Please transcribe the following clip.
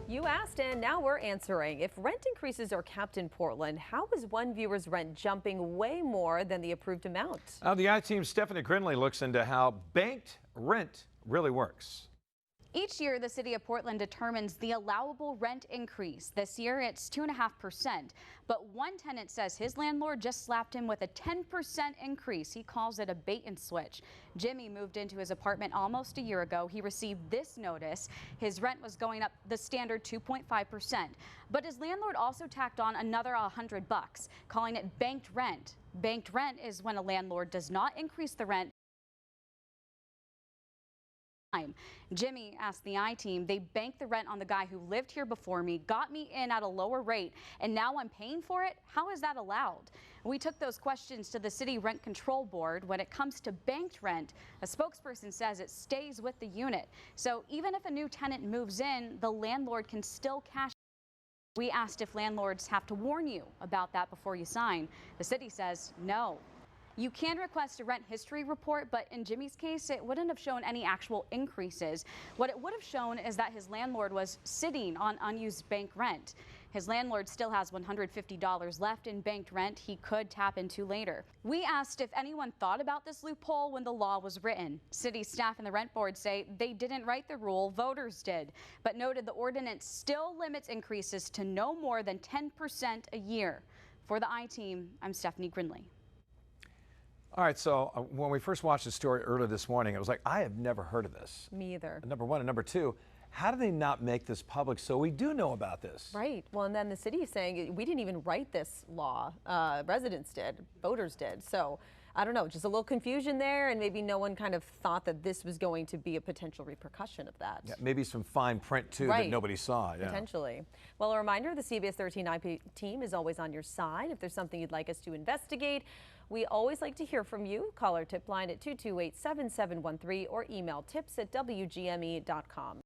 You asked and now we're answering. If rent increases are capped in Portland, how is one viewer's rent jumping way more than the approved amount? The I-Team's Stephanie Grinley looks into how banked rent really works. Each year, the city of Portland determines the allowable rent increase. This year, it's 2.5%. But one tenant says his landlord just slapped him with a 10% increase. He calls it a bait and switch. Jimmy moved into his apartment almost a year ago. He received this notice. His rent was going up the standard 2.5%. But his landlord also tacked on another $100, calling it banked rent. Banked rent is when a landlord does not increase the rent. Jimmy asked the I-Team, they banked the rent on the guy who lived here before me, got me in at a lower rate, and now I'm paying for it? How is that allowed? We took those questions to the City Rent Control Board. When it comes to banked rent, a spokesperson says it stays with the unit. So even if a new tenant moves in, the landlord can still cash. We asked if landlords have to warn you about that before you sign. The city says no. You can request a rent history report, but in Jimmy's case, it wouldn't have shown any actual increases. What it would have shown is that his landlord was sitting on unused bank rent. His landlord still has $150 left in banked rent he could tap into later. We asked if anyone thought about this loophole when the law was written. City staff and the rent board say they didn't write the rule, voters did, but noted the ordinance still limits increases to no more than 10% a year. For the I-Team, I'm Stephanie Grinley. All right, so when we first watched the story earlier this morning, I was like, I have never heard of this. Me either. Number one. And number two, how do they not make this public so we do know about this? Right. Well, and then the city is saying we didn't even write this law. Residents did, voters did. So I don't know, just a little confusion there, and maybe no one kind of thought that this was going to be a potential repercussion of that. Yeah, maybe some fine print too Right. that nobody saw. Yeah. Potentially. Well, a reminder, the CBS 13 IP team is always on your side. If there's something you'd like us to investigate, we always like to hear from you. Call our tip line at 228-7713 or email tips@wgme.com.